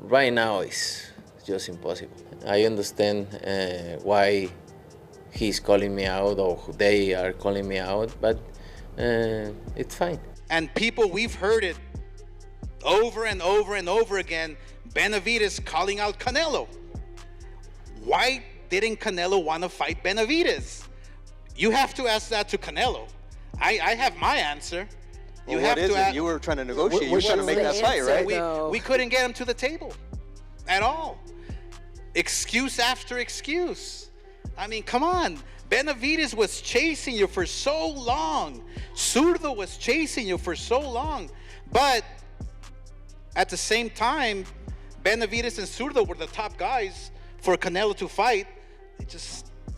Right now, it's just impossible. I understand why he's calling me out or they are calling me out, but it's fine. And people, we've heard it over and over and over again, Benavidez calling out Canelo. Why didn't Canelo want to fight Benavidez? You have to ask that to Canelo. I have my answer. Well, what is it? You were trying to negotiate. You were trying to make that fight, right? We couldn't get him to the table at all. Excuse after excuse. I mean, come on. Benavidez was chasing you for so long. Zurdo was chasing you for so long. But at the same time, Benavidez and Zurdo were the top guys for Canelo to fight.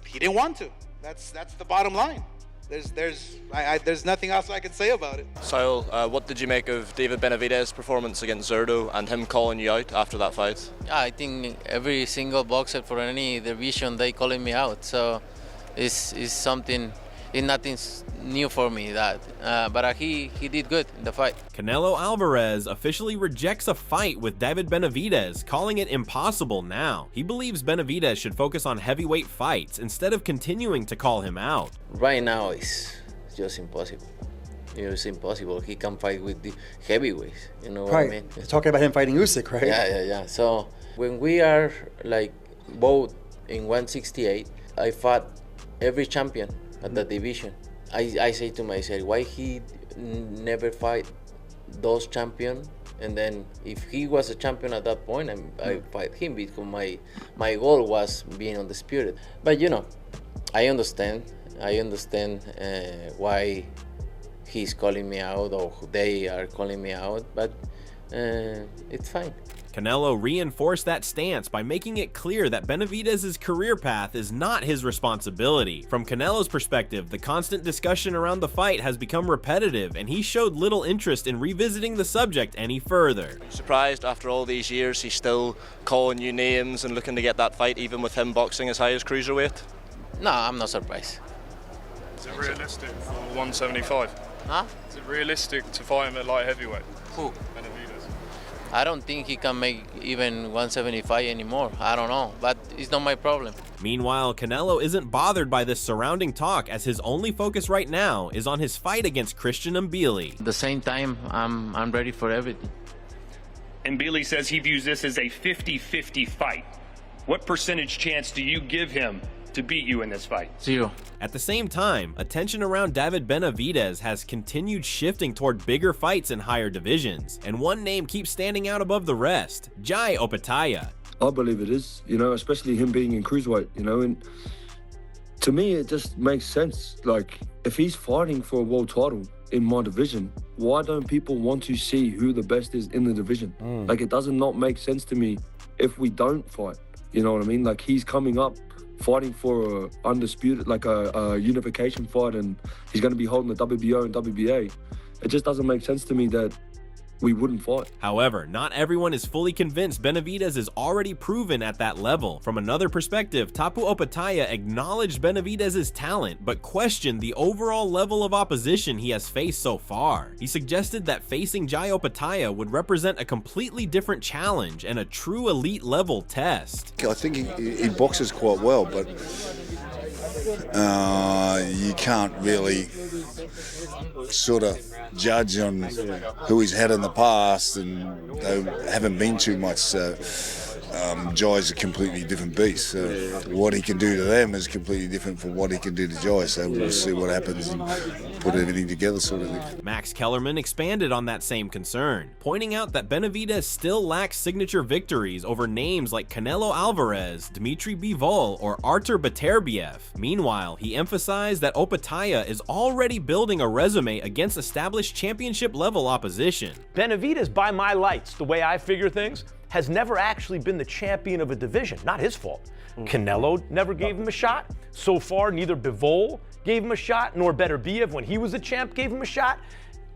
He didn't want to. That's the bottom line. There's nothing else I can say about it. Saul, what did you make of David Benavidez's performance against Zurdo and him calling you out after that fight? I think every single boxer for any division, they calling me out. So it's something, it's nothing new for me that. But he did good in the fight. Canelo Alvarez officially rejects a fight with David Benavidez, calling it impossible now. He believes Benavidez should focus on heavyweight fights instead of continuing to call him out. Right now, it's just impossible. It's impossible. He can fight with the heavyweights. You know what I mean? You're talking about him fighting Usyk, right? Yeah. So when we are like both in 168, I fought every champion at the division. I say to myself, why he never fight those champions? And then if he was a champion at that point, I fight him because my goal was being undisputed. But you know, I understand why he's calling me out or they are calling me out, but it's fine. Canelo reinforced that stance by making it clear that Benavidez's career path is not his responsibility. From Canelo's perspective, the constant discussion around the fight has become repetitive, and he showed little interest in revisiting the subject any further. Surprised after all these years he's still calling you names and looking to get that fight, even with him boxing as high as cruiserweight? No, I'm not surprised. Is it realistic for 175? Huh? Is it realistic to fight him at light heavyweight? Who? Benavidez. I don't think he can make even 175 anymore. I don't know, but it's not my problem. Meanwhile, Canelo isn't bothered by this surrounding talk, as his only focus right now is on his fight against Christian Mbili. At the same time, I'm ready for everything. Mbili says he views this as a 50-50 fight. What percentage chance do you give him to beat you in this fight? 0. At the same time, attention around David Benavidez has continued shifting toward bigger fights in higher divisions, and one name keeps standing out above the rest: Jai Opetaia. I believe it is, especially him being in cruiserweight, and to me it just makes sense. Like, if he's fighting for a world title in my division, why don't people want to see who the best is in the division? Like, it does not make sense to me if we don't fight, you know what I mean? Like, he's coming up fighting for a undisputed, like a unification fight, and he's going to be holding the WBO and WBA. It just doesn't make sense to me that we wouldn't fight. However, not everyone is fully convinced Benavidez is already proven at that level. From another perspective, Tapu Opetaia acknowledged Benavidez's talent, but questioned the overall level of opposition he has faced so far. He suggested that facing Jai Opetaia would represent a completely different challenge and a true elite level test. I think he boxes quite well, but you can't really sort of judge on who he's had in the past, and they haven't been too much. Jai's a completely different beast. So what he can do to them is completely different from what he can do to Jai. So we'll see what happens and put everything together, sort of thing. Max Kellerman expanded on that same concern, pointing out that Benavidez still lacks signature victories over names like Canelo Alvarez, Dmitry Bivol, or Artur Beterbiev. Meanwhile, he emphasized that Opetaia is already building a resume against established championship-level opposition. Benavidez, by my lights, the way I figure things, has never actually been the champion of a division. Not his fault. Canelo never gave him a shot. So far, neither Bivol gave him a shot, nor Beterbiev, when he was a champ, gave him a shot.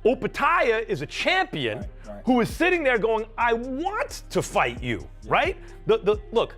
Opetaia is a champion who is sitting there going, I want to fight you, right? Look,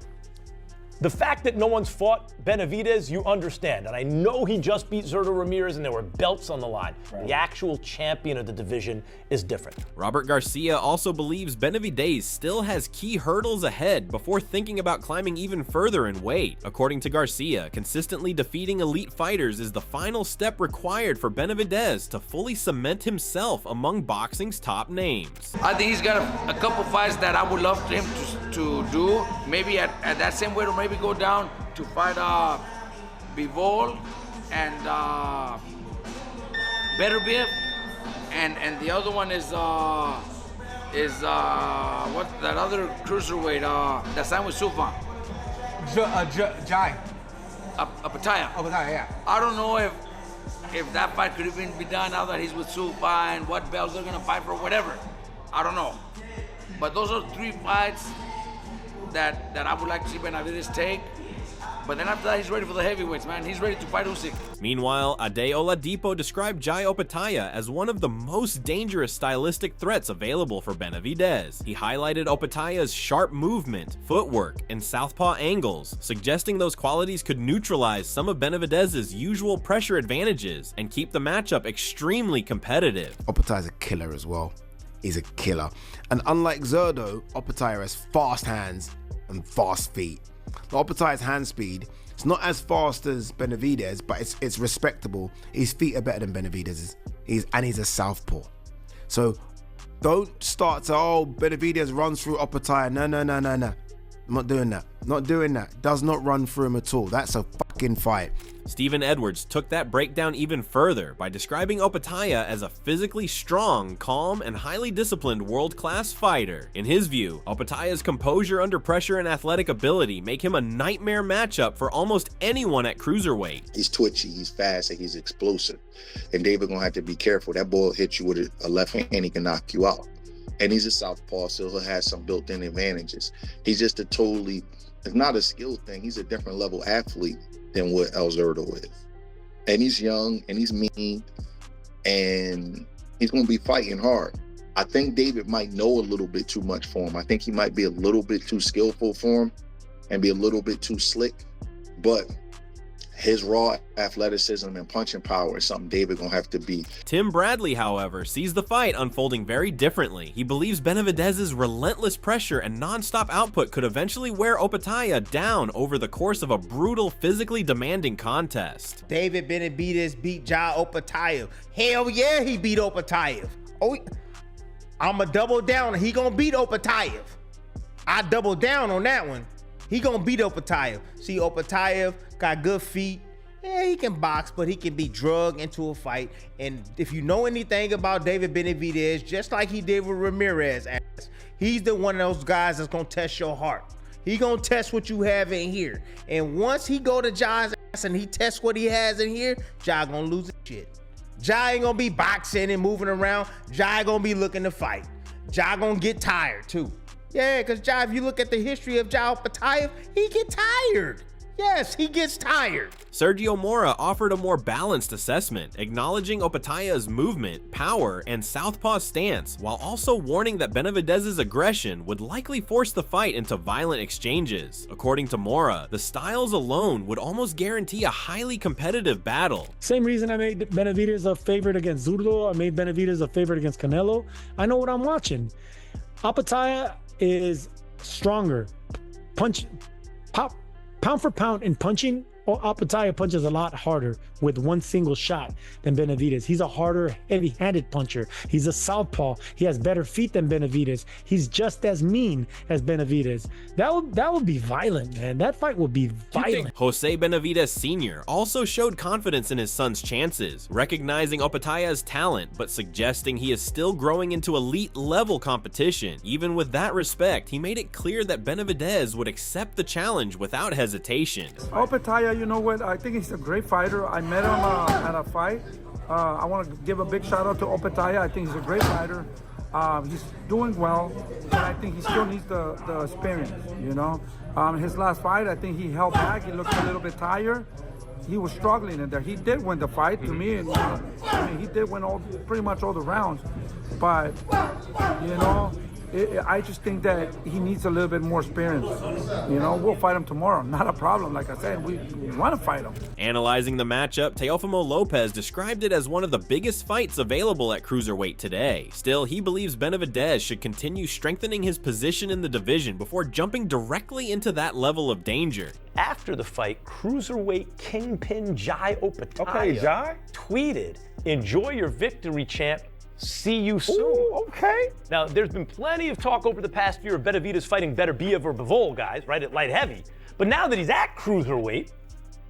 The fact that no one's fought Benavidez, you understand. And I know he just beat Zurdo Ramirez and there were belts on the line. Right. The actual champion of the division is different. Robert Garcia also believes Benavidez still has key hurdles ahead before thinking about climbing even further in weight. According to Garcia, consistently defeating elite fighters is the final step required for Benavidez to fully cement himself among boxing's top names. I think he's got a couple fights that I would love for him to do, maybe at that same weight, or maybe go down to fight Bivol and Beterbiev, and the other one is what that other cruiserweight that signed with Sufan. Jai. Opetaia. Opetaia, yeah. I don't know if that fight could even be done now that he's with Sufan, what belts they're gonna fight for, whatever. I don't know. But those are 3 fights that I would like to see Benavidez take. But then after that, he's ready for the heavyweights, man. He's ready to fight Usyk. Meanwhile, Ade Oladipo described Jai Opetaia as one of the most dangerous stylistic threats available for Benavidez. He highlighted Opetaia's sharp movement, footwork, and southpaw angles, suggesting those qualities could neutralize some of Benavidez's usual pressure advantages and keep the matchup extremely competitive. Opetaia's a killer as well. He's a killer. And unlike Zurdo, Opetaia has fast hands and fast feet. Opetaia's hand speed, it's not as fast as Benavidez, but it's respectable. His feet are better than Benavidez's. He's a southpaw. So don't start to, Benavidez runs through Opetaia. No. I'm not doing that. Not doing that. Does not run through him at all. That's a fucking fight. Stephen Edwards took that breakdown even further by describing Opetaia as a physically strong, calm, and highly disciplined world-class fighter. In his view, Opetaia's composure under pressure and athletic ability make him a nightmare matchup for almost anyone at cruiserweight. He's twitchy, he's fast, and he's explosive. And David gonna have to be careful. That ball hit you with a left hand, he can knock you out. And he's a southpaw, so he'll have some built-in advantages. He's just it's not a skill thing. He's a different level athlete than what El Zurdo is. And he's young, and he's mean, and he's going to be fighting hard. I think David might know a little bit too much for him. I think he might be a little bit too skillful for him and be a little bit too slick. But his raw athleticism and punching power is something David gonna have to beat. Tim Bradley, however, sees the fight unfolding very differently. He believes Benavidez's relentless pressure and non-stop output could eventually wear Opetaia down over the course of a brutal, physically demanding contest. David Benavidez beat Jai Opetaia. Hell yeah, he beat Opetaia. I'ma double down. He gonna beat Opetaia. I double down on that one. He gonna beat Opetaia. See, Opetaia got good feet. Yeah, he can box, but he can be drugged into a fight. And if you know anything about David Benavidez, just like he did with Ramirez, he's the one of those guys that's gonna test your heart. He gonna test what you have in here. And once he go to Jai's ass and he tests what he has in here, Jai gonna lose his shit. Jai ain't gonna be boxing and moving around. Jai gonna be looking to fight. Jai gonna get tired too. Yeah, because Jai, if you look at the history of Jai Opetaia, he get tired. Yes, he gets tired. Sergio Mora offered a more balanced assessment, acknowledging Opetaia's movement, power, and southpaw stance, while also warning that Benavidez's aggression would likely force the fight into violent exchanges. According to Mora, the styles alone would almost guarantee a highly competitive battle. Same reason I made Benavidez a favorite against Zurdo, I made Benavidez a favorite against Canelo. I know what I'm watching. Opetaia is stronger. Pound for pound in punching, Opetaia punches a lot harder with one single shot than Benavidez. He's a harder, heavy-handed puncher. He's a southpaw. He has better feet than Benavidez. He's just as mean as Benavidez. That would be violent, man. That fight would be violent. Jose Benavidez Sr. also showed confidence in his son's chances, recognizing Opetaia's talent, but suggesting he is still growing into elite-level competition. Even with that respect, he made it clear that Benavidez would accept the challenge without hesitation. Opetaia, you know what? I think he's a great fighter. I met him at a fight. I want to give a big shout out to Opetaia. I think he's a great fighter. He's doing well, but I think he still needs the experience, you know? His last fight, I think he held back. He looked a little bit tired. He was struggling in there. He did win the fight to me. And, I mean, he did win pretty much all the rounds. But, you know, I just think that he needs a little bit more experience. You know, we'll fight him tomorrow. Not a problem. Like I said, we want to fight him. Analyzing the matchup, Teofimo Lopez described it as one of the biggest fights available at cruiserweight today. Still, he believes Benavidez should continue strengthening his position in the division before jumping directly into that level of danger. After the fight, cruiserweight kingpin Jai Opetaia tweeted, "Enjoy your victory, champ. See you soon." Ooh, okay. Now, there's been plenty of talk over the past year of Benavidez fighting Beterbiev or Bivol guys, right, at light heavy. But now that he's at cruiserweight,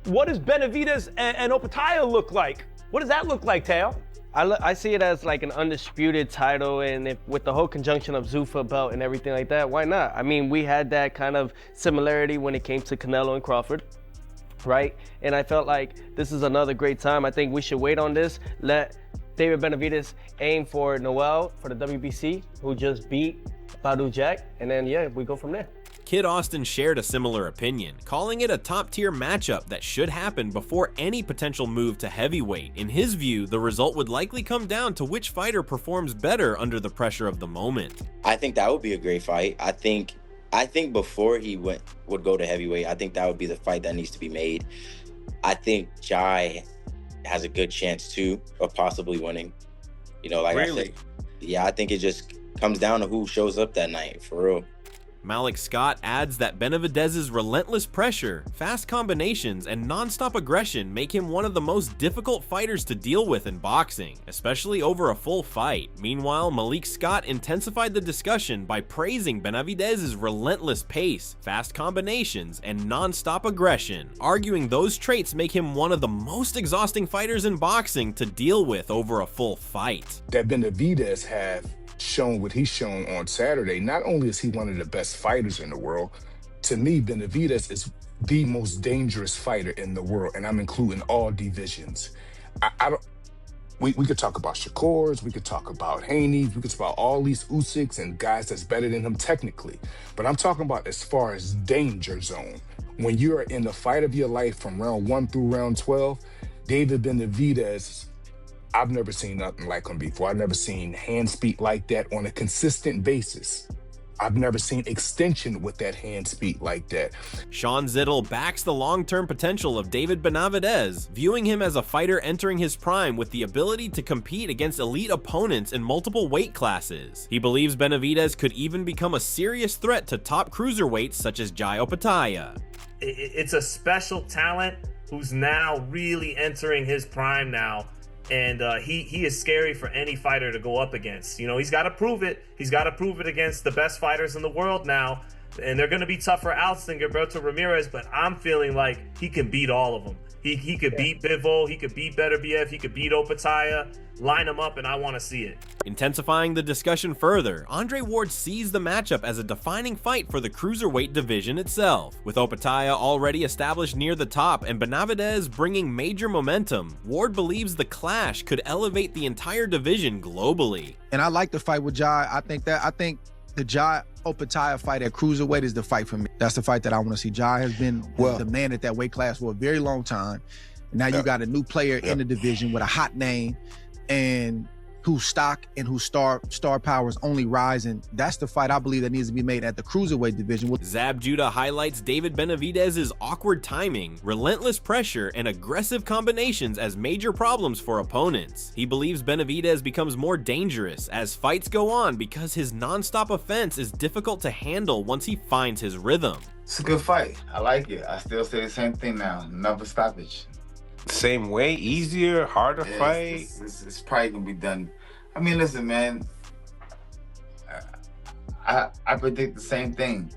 what does Benavidez and Opetaia look like? What does that look like, Teo? I see it as like an undisputed title, and if, with the whole conjunction of Zuffa belt and everything like that, why not? I mean, we had that kind of similarity when it came to Canelo and Crawford, right? And I felt like this is another great time. I think we should wait on this, let David Benavidez aim for Noel for the WBC, who just beat Badou Jack, and then, yeah, we go from there. Kid Austin shared a similar opinion, calling it a top-tier matchup that should happen before any potential move to heavyweight. In his view, the result would likely come down to which fighter performs better under the pressure of the moment. I think that would be a great fight. I think before he would go to heavyweight, I think that would be the fight that needs to be made. I think Jai has a good chance too of possibly winning. You know, like really? I said, yeah, I think it just comes down to who shows up that night, for real. Malik Scott adds that Benavidez's relentless pressure, fast combinations, and non-stop aggression make him one of the most difficult fighters to deal with in boxing, especially over a full fight. Meanwhile, Malik Scott intensified the discussion by praising Benavidez's relentless pace, fast combinations, and non-stop aggression, arguing those traits make him one of the most exhausting fighters in boxing to deal with over a full fight. That Benavidez have shown what he's shown on Saturday. Not only is he one of the best fighters in the world, to me, Benavidez is the most dangerous fighter in the world, and I'm including all divisions. We could talk about Shakurs, we could talk about Haney, we could talk about all these Usyks and guys that's better than him technically, but I'm talking about as far as danger zone. When you are in the fight of your life from round 1 through round 12, David Benavidez, I've never seen nothing like him before. I've never seen hand speed like that on a consistent basis. I've never seen extension with that hand speed like that. Sean Zittel backs the long-term potential of David Benavidez, viewing him as a fighter entering his prime with the ability to compete against elite opponents in multiple weight classes. He believes Benavidez could even become a serious threat to top cruiserweights such as Jai Opetaia. It's a special talent who's now really entering his prime now. And he is scary for any fighter to go up against. You know, he's got to prove it. He's got to prove it against the best fighters in the world now. And they're going to be tougher outs than Gilberto Ramirez, but I'm feeling like he can beat all of them. He could beat Bivol, he could beat Beterbiev, he could beat Opetaia. Line them up, and I want to see it. Intensifying the discussion further, Andre Ward sees the matchup as a defining fight for the cruiserweight division itself. With Opetaia already established near the top and Benavidez bringing major momentum, Ward believes the clash could elevate the entire division globally. And I like the fight with Jai. I think the Jai Opetaia fight at cruiserweight is the fight for me. That's the fight that I want to see. Jai has been the man at that weight class for a very long time. Now you got a new player in the division with a hot name and whose stock and whose star power is only rising. That's the fight I believe that needs to be made at the cruiserweight division. Zab Judah highlights David Benavidez's awkward timing, relentless pressure, and aggressive combinations as major problems for opponents. He believes Benavidez becomes more dangerous as fights go on because his non-stop offense is difficult to handle once he finds his rhythm. It's a good fight. I like it. I still say the same thing now. Never stoppage. Same way, easier, harder fight. It's probably gonna be done. I mean, listen, man. I predict the same thing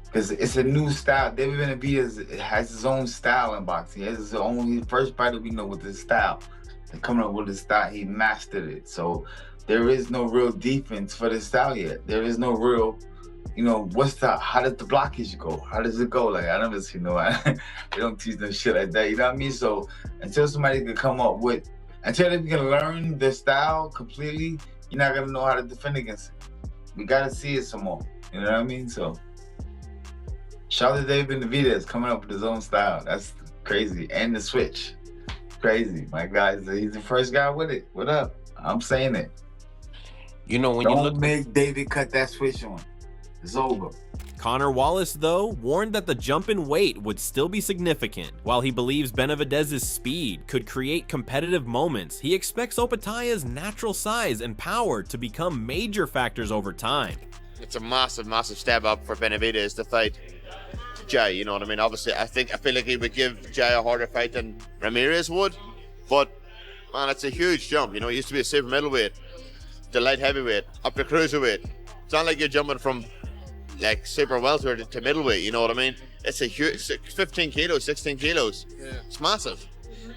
because it's a new style. David Benavidez has his own style in boxing. He has his own. He's the first fighter we know with his style. And coming up with his style, he mastered it. So there is no real defense for this style yet. There is no real. You know, how does the blockage go? How does it go? Like, I never see they don't teach them shit like that, you know what I mean? So until somebody can come up with, until they can learn their style completely, you're not gonna know how to defend against it. We gotta see it some more, you know what I mean? So shout out to David Benavidez coming up with his own style. That's crazy. And the switch, crazy. My guy, he's the first guy with it. What up? I'm saying it. You know, when Don't you look make David cut that switch on. It's over. Connor Wallace, though, warned that the jump in weight would still be significant. While he believes Benavidez's speed could create competitive moments, he expects Opetaia's natural size and power to become major factors over time. It's a massive, massive step up for Benavidez to fight Jai, you know what I mean? Obviously, I feel like he would give Jai a harder fight than Ramirez would, but man, it's a huge jump. You know, he used to be a super middleweight, to light heavyweight, up to cruiserweight. It's not like you're jumping from like super welterweight to middleweight, you know what I mean? It's a huge 15 kilos, 16 kilos. Yeah. It's massive.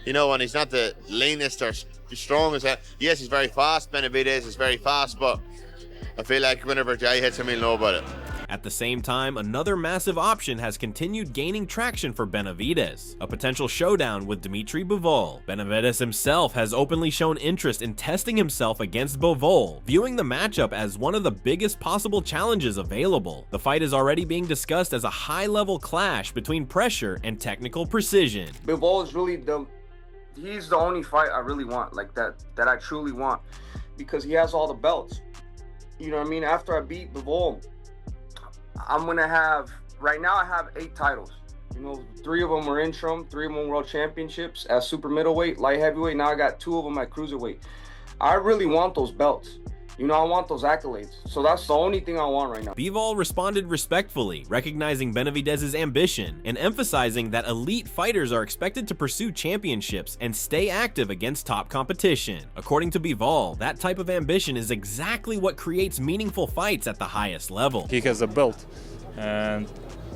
You know, and he's not the leanest or strongest. Yes, he's very fast. Benavidez is very fast, but I feel like whenever Jai hits him, he'll know about it. At the same time, another massive option has continued gaining traction for Benavidez, a potential showdown with Dimitri Bivol. Benavidez himself has openly shown interest in testing himself against Bivol, viewing the matchup as one of the biggest possible challenges available. The fight is already being discussed as a high-level clash between pressure and technical precision. Bivol is really he's the only fight I really want, like that I truly want, because he has all the belts. You know what I mean? After I beat Bivol, I'm gonna have, right now I have 8 titles. You know, 3 of them are interim, 3 of them world championships at super middleweight, light heavyweight. Now I got 2 of them at cruiserweight. I really want those belts. You know, I want those accolades. So that's the only thing I want right now. Bivol responded respectfully, recognizing Benavidez's ambition and emphasizing that elite fighters are expected to pursue championships and stay active against top competition. According to Bivol, that type of ambition is exactly what creates meaningful fights at the highest level. He has a belt, and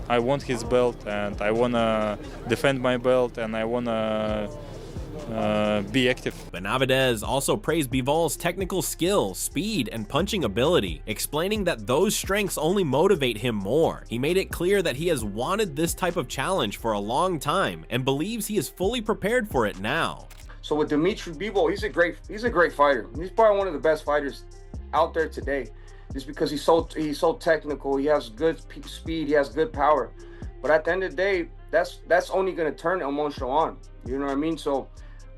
I want his belt, and I want to defend my belt, and I want to be active. Benavidez also praised Bivol's technical skill, speed, and punching ability, explaining that those strengths only motivate him more. He made it clear that he has wanted this type of challenge for a long time and believes he is fully prepared for it now. So with Dimitri Bivol, he's a great fighter. He's probably one of the best fighters out there today, just because he's so technical. He has good speed, he has good power. But at the end of the day, that's only going to turn emotional on. You know what I mean? So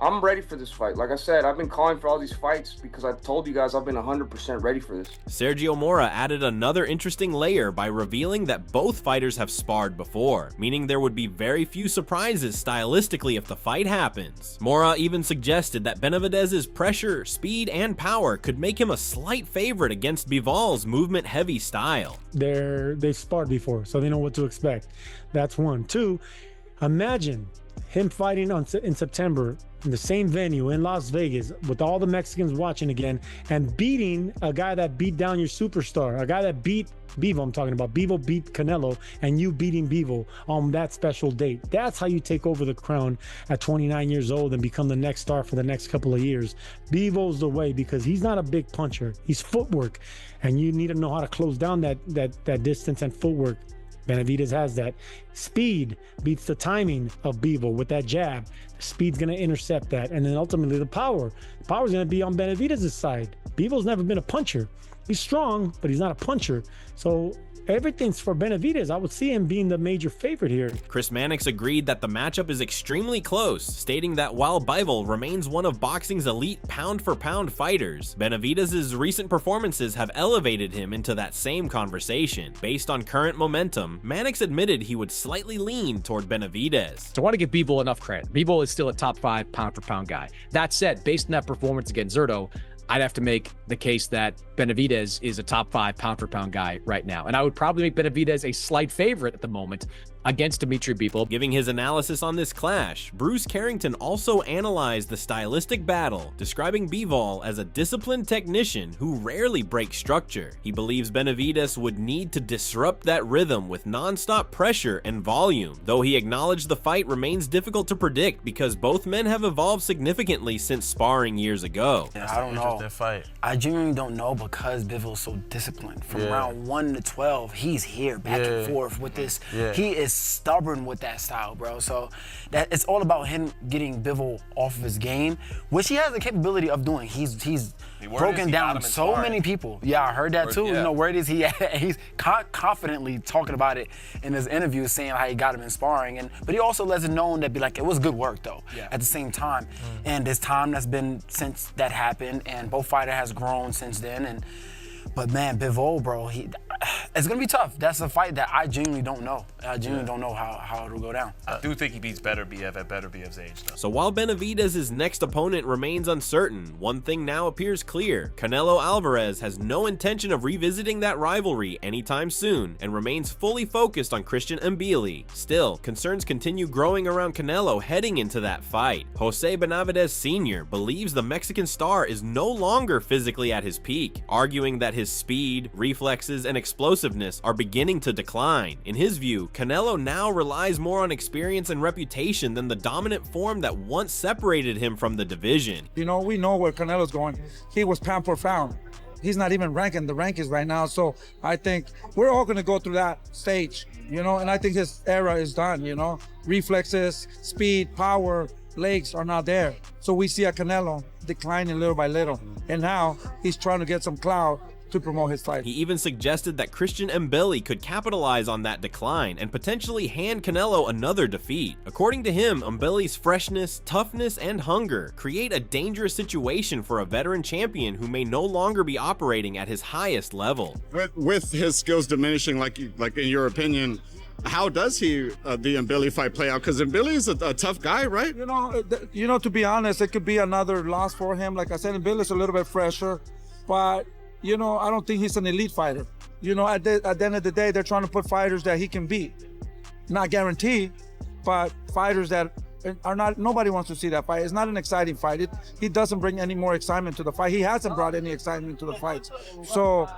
I'm ready for this fight. Like I said, I've been calling for all these fights because I've told you guys I've been 100% ready for this. Sergio Mora added another interesting layer by revealing that both fighters have sparred before, meaning there would be very few surprises stylistically if the fight happens. Mora even suggested that Benavidez's pressure, speed, and power could make him a slight favorite against Bivol's movement-heavy style. They sparred before, so they know what to expect. That's one. 2, imagine him fighting in September in the same venue in Las Vegas with all the Mexicans watching again and beating a guy that beat down your superstar, a guy that beat Bivol. I'm talking about Bivol beat Canelo and you beating Bivol on that special date. That's how you take over the crown at 29 years old and become the next star for the next couple of years. Bivol's the way, because he's not a big puncher. He's footwork, and you need to know how to close down that distance and footwork. Benavidez has that. Speed beats the timing of Bivol with that jab. Speed's going to intercept that. And then ultimately the power. The power's going to be on Benavidez's side. Bivol's never been a puncher. He's strong, but he's not a puncher. So everything's for Benavidez. I would see him being the major favorite here. Chris Mannix agreed that the matchup is extremely close, stating that while Bivol remains one of boxing's elite pound-for-pound fighters, Benavidez's recent performances have elevated him into that same conversation. Based on current momentum, Mannix admitted he would slightly lean toward Benavidez. So I want to give Bivol enough credit. Bivol is still a top 5 pound-for-pound guy. That said, based on that performance against Zurdo, I'd have to make the case that Benavidez is a top 5 pound-for-pound guy right now. And I would probably make Benavidez a slight favorite at the moment against Dimitri Bivol. Giving his analysis on this clash, Bruce Carrington also analyzed the stylistic battle, describing Bivol as a disciplined technician who rarely breaks structure. He believes Benavidez would need to disrupt that rhythm with non-stop pressure and volume, though he acknowledged the fight remains difficult to predict because both men have evolved significantly since sparring years ago. Yeah, I don't know. I genuinely don't know, because Bivol's so disciplined. From round 1 to 12, he's here back and forth with this. He is stubborn with that style, bro. So that it's all about him getting Bivol off of his game, which he has the capability of doing. He's broken down so many people. Yeah, I heard that too. You know, word is he's confidently talking about it in his interviews, saying how he got him in sparring. But he also lets it known that it was good work though. At the same time, and there's time that's been since that happened, and both fighters has grown since then, and But man, Bivol, bro, it's gonna be tough. That's a fight that I genuinely don't know. I genuinely don't know how it'll go down. I do think he beats Beterbiev at Beterbiev's age, though. So while Benavidez' next opponent remains uncertain, one thing now appears clear. Canelo Alvarez has no intention of revisiting that rivalry anytime soon and remains fully focused on Christian Mbili. Still, concerns continue growing around Canelo heading into that fight. Jose Benavidez Sr. believes the Mexican star is no longer physically at his peak, arguing that his speed, reflexes, and explosiveness are beginning to decline. In his view, Canelo now relies more on experience and reputation than the dominant form that once separated him from the division. You know, we know where Canelo's going. He was pound for pound. He's not even ranking the rankings right now, so I think we're all going to go through that stage, you know, and I think his era is done, you know. Reflexes, speed, power, legs are not there. So we see a Canelo declining little by little, and now he's trying to get some clout to promote his fight. He even suggested that Christian Mbili could capitalize on that decline and potentially hand Canelo another defeat. According to him, Mbili's freshness, toughness, and hunger create a dangerous situation for a veteran champion who may no longer be operating at his highest level. With his skills diminishing, like in your opinion, how does the Mbili fight play out? Because Mbili is a tough guy, right? You know, to be honest, it could be another loss for him. Like I said, Mbili is a little bit fresher, but you know, I don't think he's an elite fighter. You know, at the end of the day, they're trying to put fighters that he can beat. Not guaranteed, but fighters that are not, nobody wants to see that fight. It's not an exciting fight. He doesn't bring any more excitement to the fight. He hasn't brought any excitement to the fights. So,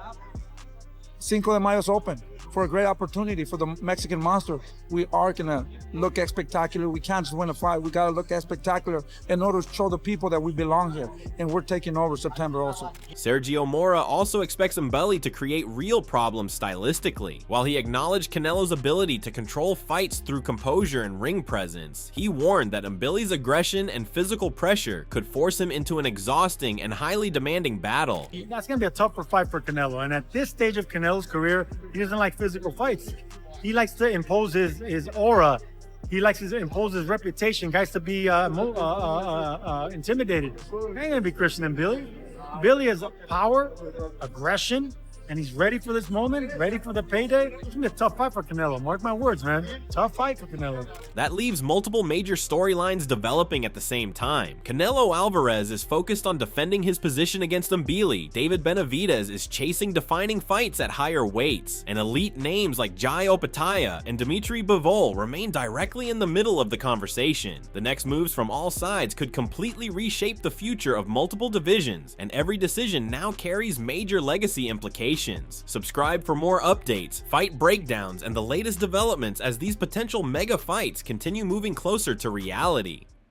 Cinco de Mayo's open for a great opportunity for the Mexican monster. We are gonna look spectacular. We can't just win a fight. We gotta look spectacular in order to show the people that we belong here. And we're taking over September also. Sergio Mora also expects Mbili to create real problems stylistically. While he acknowledged Canelo's ability to control fights through composure and ring presence, he warned that Mbili's aggression and physical pressure could force him into an exhausting and highly demanding battle. That's going to be a tougher fight for Canelo. And at this stage of Canelo's career, he doesn't like physical fights. He likes to impose his aura. He likes to impose his reputation. Guys to be intimidated. It ain't going to be Christian Mbili. Billy has power, aggression, and he's ready for this moment, ready for the payday. It's gonna be a tough fight for Canelo. Mark my words, man. Tough fight for Canelo. That leaves multiple major storylines developing at the same time. Canelo Alvarez is focused on defending his position against Mbili. David Benavidez is chasing defining fights at higher weights. And elite names like Jai Opetaia and Dimitri Bivol remain directly in the middle of the conversation. The next moves from all sides could completely reshape the future of multiple divisions, and every decision now carries major legacy implications. Subscribe for more updates, fight breakdowns, and the latest developments as these potential mega fights continue moving closer to reality.